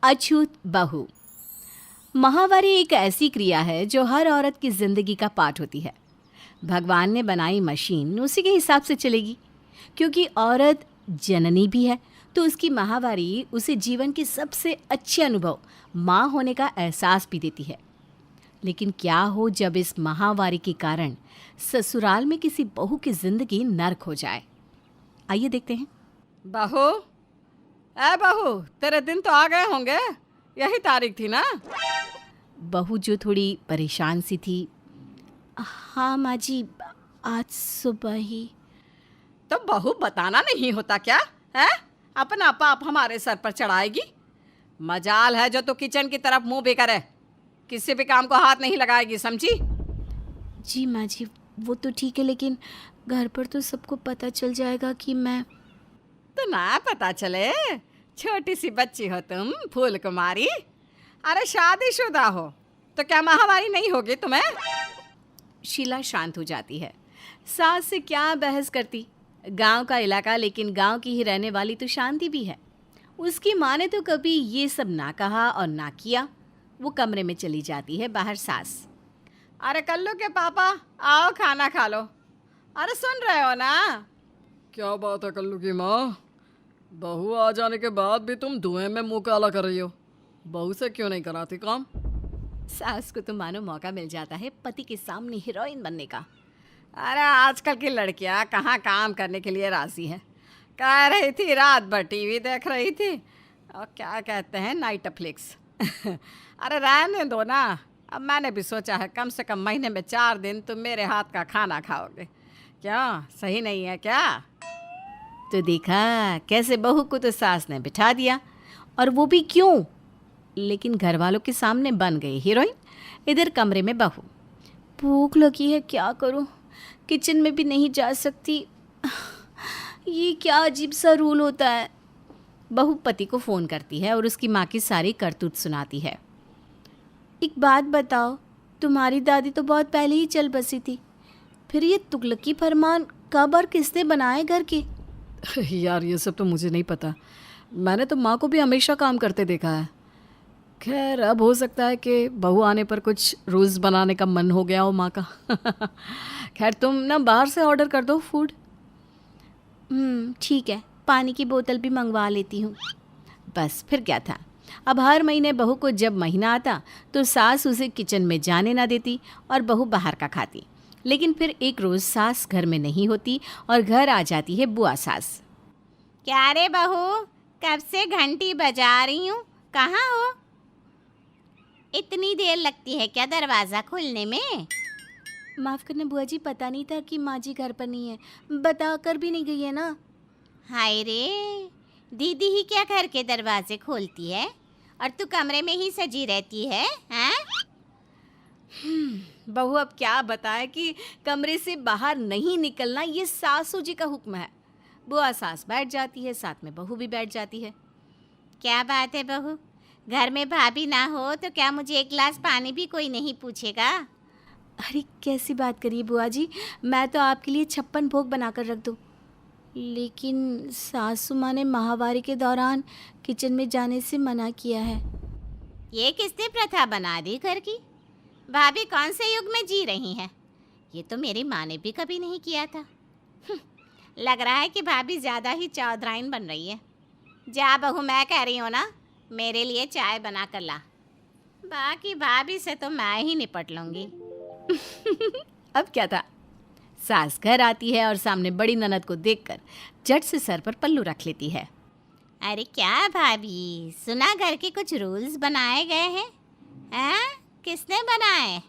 अछूत बहू। माहवारी एक ऐसी क्रिया है जो हर औरत की जिंदगी का पार्ट होती है। भगवान ने बनाई मशीन उसी के हिसाब से चलेगी। क्योंकि औरत जननी भी है तो उसकी माहवारी उसे जीवन के सबसे अच्छे अनुभव माँ होने का एहसास भी देती है। लेकिन क्या हो जब इस माहवारी के कारण ससुराल में किसी बहू की जिंदगी नर्क हो जाए। आइए देखते हैं। बहू, ए बहू, तेरे दिन तो आ गए होंगे। यही तारीख थी ना? बहू जो थोड़ी परेशान सी थी। हाँ माँ जी, आज सुबह ही। तो बहू बताना नहीं होता क्या है? अपना पाप हमारे सर पर चढ़ाएगी। मजाल है जो तू किचन की तरफ मुंह भी करे, किसी भी काम को हाथ नहीं लगाएगी, समझी? जी माँ जी, वो तो ठीक है, लेकिन घर पर तो सबको पता चल जाएगा कि मैं। तो ना पता चले, छोटी सी बच्ची हो तुम, फूल कुमारी। अरे शादीशुदा हो तो क्या महामारी नहीं होगी तुम्हें? शीला शांत हो जाती है। सास से क्या बहस करती। गांव का इलाका, लेकिन गांव की ही रहने वाली तो शांति भी है। उसकी माँ ने तो कभी ये सब ना कहा और ना किया। वो कमरे में चली जाती है बाहर सास। अरे कल्लू के पापा, आओ खाना खा लो। अरे सुन रहे हो ना? क्या बात है कल्लू की माँ, बहू आ जाने के बाद भी तुम धुएं में मुंह काला कर रही हो। बहू से क्यों नहीं कराती काम? सास को तो मानो मौका मिल जाता है पति के सामने हीरोइन बनने का। अरे आजकल की लड़कियां कहाँ काम करने के लिए राजी हैं। कह रही थी रात भर टीवी देख रही थी, और क्या कहते हैं, नाइटफ्लिक्स। अरे रहने दो ना। अब मैंने भी सोचा है कम से कम महीने में 4 दिन तुम मेरे हाथ का खाना खाओगे। क्या सही नहीं है क्या? तो देखा कैसे बहू को तो सास ने बिठा दिया, और वो भी क्यों, लेकिन घर वालों के सामने बन गई हीरोइन। इधर कमरे में बहू। भूख लगी है, क्या करूं, किचन में भी नहीं जा सकती। ये क्या अजीब सा रूल होता है। बहू पति को फ़ोन करती है और उसकी माँ की सारी करतूत सुनाती है। एक बात बताओ, तुम्हारी दादी तो बहुत पहले ही चल बसी थी, फिर ये तुगलकी फरमान कब और किसने बनाए घर के? यार ये सब तो मुझे नहीं पता। मैंने तो माँ को भी हमेशा काम करते देखा है। खैर अब हो सकता है कि बहू आने पर कुछ रूल्स बनाने का मन हो गया हो माँ का। खैर तुम ना बाहर से ऑर्डर कर दो फूड। ठीक है, पानी की बोतल भी मंगवा लेती हूँ। बस फिर क्या था। अब हर महीने बहू को जब महीना आता तो सास उसे किचन में जाने ना देती और बहू बाहर का खाती। लेकिन फिर एक रोज़ सास घर में नहीं होती और घर आ जाती है बुआ सास। क्या रे बहू, कब से घंटी बजा रही हूँ, कहाँ हो? इतनी देर लगती है क्या दरवाज़ा खोलने में? माफ़ करना बुआ जी, पता नहीं था कि माँ जी घर पर नहीं है, बता कर भी नहीं गई है ना। हाय रे, दीदी ही क्या घर के दरवाजे खोलती है और तू कमरे में ही सजी रहती है, हैं? बहू अब क्या बताए कि कमरे से बाहर नहीं निकलना ये सासू जी का हुक्म है। बुआ सास बैठ जाती है, साथ में बहू भी बैठ जाती है। क्या बात है बहू, घर में भाभी ना हो तो क्या मुझे एक गिलास पानी भी कोई नहीं पूछेगा? अरे कैसी बात करिए बुआ जी, मैं तो आपके लिए 56 भोग बनाकर रख दूँ। लेकिन सासू माँ ने माहवारी के दौरान किचन में जाने से मना किया है। ये किसने प्रथा बना दी घर की? भाभी कौन से युग में जी रही हैं? ये तो मेरी माँ ने भी कभी नहीं किया था। लग रहा है कि भाभी ज़्यादा ही चौधराइन बन रही है। जा बहू, मैं कह रही हूँ ना, मेरे लिए चाय बना कर ला। बाकी भाभी से तो मैं ही निपट लूँगी। अब क्या था। सास घर आती है और सामने बड़ी ननद को देखकर झट से सर पर पल्लू रख लेती है। अरे क्या भाभी, सुना घर के कुछ रूल्स बनाए गए हैं? हैं? किसने बनाए?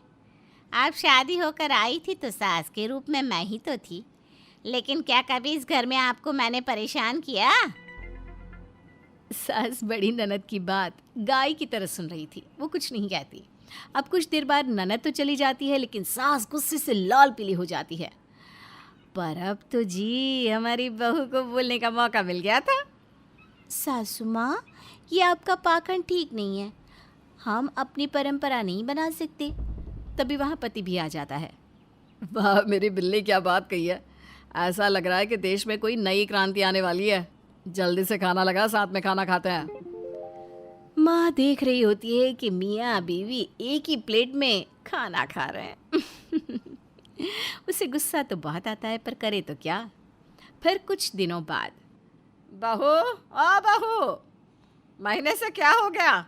आप शादी होकर आई थी तो सास के रूप में मैं ही तो थी, लेकिन क्या कभी इस घर में आपको मैंने परेशान किया? सास बड़ी ननद की बात गाय की तरह सुन रही थी, वो कुछ नहीं कहती। अब कुछ देर बाद ननद तो चली जाती है, लेकिन सास गुस्से से लाल पीली हो जाती है। पर अब तो जी हमारी बहू को बोलने का मौका मिल गया था। सासू माँ, ये आपका पाखंड ठीक नहीं है, हम अपनी परंपरा नहीं बना सकते। तभी वहाँ पति भी आ जाता है। वाह मेरी बिल्ली, क्या बात कही है। ऐसा लग रहा है कि देश में कोई नई क्रांति आने वाली है। जल्दी से खाना लगा, साथ में खाना खाते हैं। माँ देख रही होती है कि मियाँ बीवी एक ही प्लेट में खाना खा रहे हैं। उसे गुस्सा तो बहुत आता है, पर करे तो क्या। फिर कुछ दिनों बाद, बहू, ओ बहू, महीने से क्या हो गया?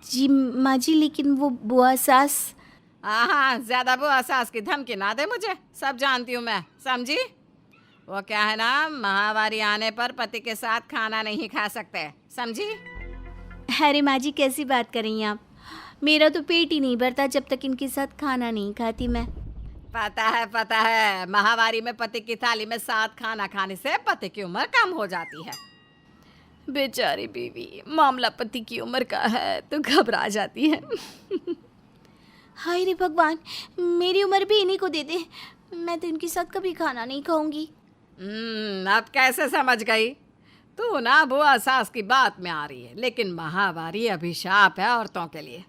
जी माँ जी, लेकिन वो बुआ सास। हाँ, ज़्यादा बुआ सास की धमकी ना दे मुझे, सब जानती हूँ मैं, समझी? वो क्या है ना, माहवारी आने पर पति के साथ खाना नहीं खा सकते, समझी? अरे माँ जी, कैसी बात कर रही हैं आप? मेरा तो पेट ही नहीं भरता जब तक इनके साथ खाना नहीं खाती मैं। पता है, माहवारी में पति की थाली में साथ खाना खाने से पति की उम्र कम हो जाती है। बेचारी बीवी, मामला पति की उम्र का है तो घबरा जाती है। हाय रे भगवान, मेरी उम्र भी इन्हीं को दे दे, मैं तो इनके साथ कभी खाना नहीं खाऊंगी। अब कैसे समझ गई? तू ना बुआ सास की बात में आ रही है, लेकिन माहवारी अभिशाप है औरतों के लिए।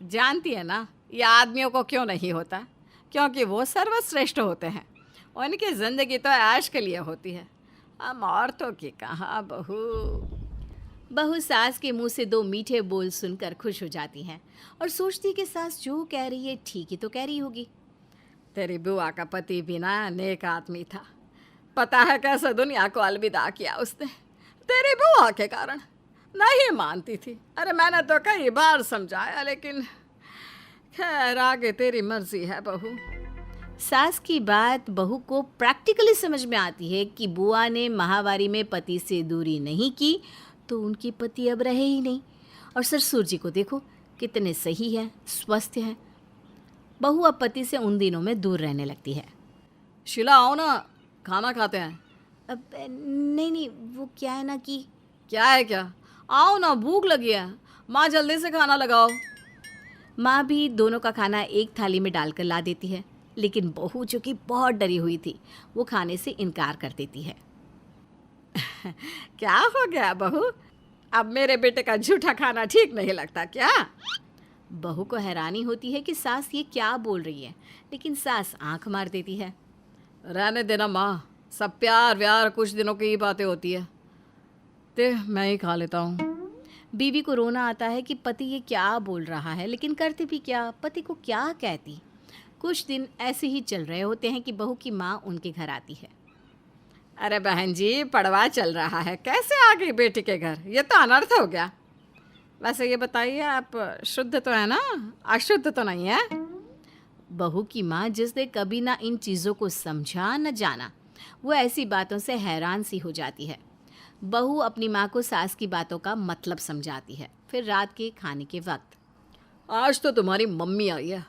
जानती है ना, ये आदमियों को क्यों नहीं होता? क्योंकि वो सर्वश्रेष्ठ होते हैं, उनकी ज़िंदगी तो ऐश के लिए होती है। हम औरतों की कहाँ बहू। बहू सास के मुंह से दो मीठे बोल सुनकर खुश हो जाती हैं और सोचती कि सास जो कह रही है ठीक ही तो कह रही होगी। तेरी बुआ का पति भी ना नेक आदमी था, पता है कैसे दुनिया को अलविदा किया उसने, तेरी बुआ के कारण। नहीं मानती थी, अरे मैंने तो कई बार समझाया, लेकिन खैर आगे तेरी मर्जी है बहू। सास की बात बहू को प्रैक्टिकली समझ में आती है कि बुआ ने माहवारी में पति से दूरी नहीं की तो उनके पति अब रहे ही नहीं। और ससुर जी को देखो, कितने सही हैं, स्वस्थ हैं। बहू अब पति से उन दिनों में दूर रहने लगती है। शीला, आओ ना, खाना खाते हैं। अब नहीं, वो क्या है ना कि क्या है क्या? आओ ना, भूख लगी है, माँ जल्दी से खाना लगाओ। माँ भी दोनों का खाना एक थाली में डालकर ला देती है, लेकिन बहू जो कि बहुत डरी हुई थी वो खाने से इनकार कर देती है। क्या हो गया बहू? अब मेरे बेटे का झूठा खाना ठीक नहीं लगता क्या? बहू को हैरानी होती है कि सास ये क्या बोल रही है, लेकिन सास आंख मार देती है। रहने देना माँ, सब प्यार व्यार कुछ दिनों की ही बातें होती है, ते मैं ही खा लेता हूँ। बीवी को रोना आता है कि पति ये क्या बोल रहा है, लेकिन करती भी क्या, पति को क्या कहती। कुछ दिन ऐसे ही चल रहे होते हैं कि बहू की माँ उनके घर आती है। अरे बहन जी, पड़वा चल रहा है, कैसे आ गई बेटी के घर? ये तो अनर्थ हो गया। वैसे ये बताइए, आप शुद्ध तो है ना, अशुद्ध तो नहीं है? बहू की माँ जिसने कभी ना इन चीज़ों को समझा न जाना, वो ऐसी बातों से हैरान सी हो जाती है। बहू अपनी माँ को सास की बातों का मतलब समझाती है। फिर रात के खाने के वक्त, आज तो तुम्हारी मम्मी आई है,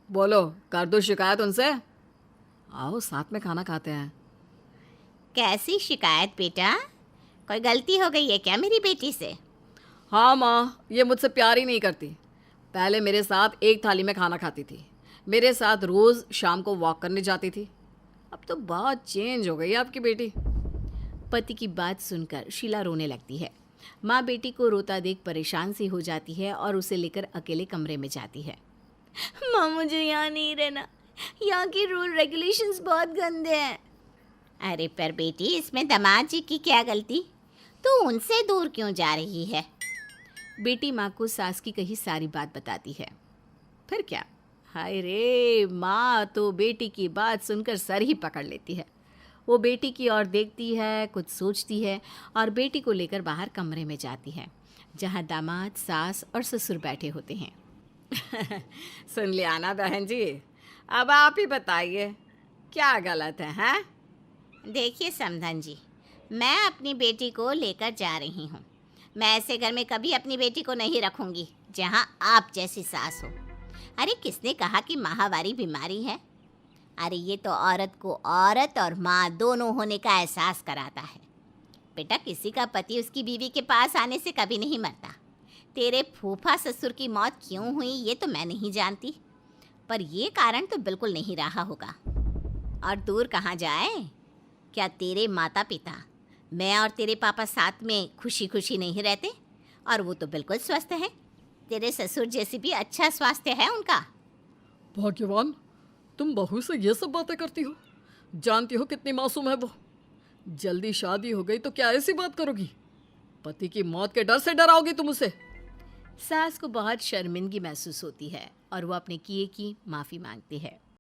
बोलो कर दो शिकायत उनसे। आओ साथ में खाना खाते हैं। कैसी शिकायत बेटा? कोई गलती हो गई है क्या मेरी बेटी से? हाँ माँ, ये मुझसे प्यार ही नहीं करती। पहले मेरे साथ एक थाली में खाना खाती थी, मेरे साथ रोज़ शाम को वॉक करने जाती थी। अब तो बहुत चेंज हो गई है आपकी बेटी। पति की बात सुनकर शीला रोने लगती है। माँ बेटी को रोता देख परेशान सी हो जाती है और उसे लेकर अकेले कमरे में जाती है। माँ, मुझे यहाँ नहीं रहना, यहाँ के रूल रेगुलेशंस बहुत गंदे हैं। अरे पर बेटी, इसमें दामाद जी की क्या गलती? तू उनसे दूर क्यों जा रही है? बेटी माँ को सास की कही सारी बात बताती है। फिर क्या, हाय रे, माँ तो बेटी की बात सुनकर सर ही पकड़ लेती है। वो बेटी की ओर देखती है, कुछ सोचती है और बेटी को लेकर बाहर कमरे में जाती है, जहाँ दामाद, सास और ससुर बैठे होते हैं। सुन लिया ना बहन जी, अब आप ही बताइए क्या गलत है, हैं? देखिए समधन जी, मैं अपनी बेटी को लेकर जा रही हूँ। मैं ऐसे घर में कभी अपनी बेटी को नहीं रखूँगी जहाँ आप जैसी सास हो। अरे किसने कहा कि माहवारी बीमारी है? अरे ये तो औरत को औरत और माँ दोनों होने का एहसास कराता है। बेटा, किसी का पति उसकी बीवी के पास आने से कभी नहीं मरता। तेरे फूफा ससुर की मौत क्यों हुई ये तो मैं नहीं जानती, पर ये कारण तो बिल्कुल नहीं रहा होगा। और दूर कहाँ जाए, क्या तेरे माता पिता, मैं और तेरे पापा साथ में खुशी खुशी नहीं रहते? और वो तो बिल्कुल स्वस्थ है। तेरे ससुर जैसी भी अच्छा स्वास्थ्य है उनका। भाग्यवान, तुम बहू से ये सब बातें करती हो। जानती हो कितनी मासूम है वो। जल्दी शादी हो गई तो क्या ऐसी बात करोगी? पति की मौत के डर से डराओगी तुम उसे? सास को बहुत शर्मिंदगी महसूस होती है और वो अपने किए की माफ़ी मांगती है।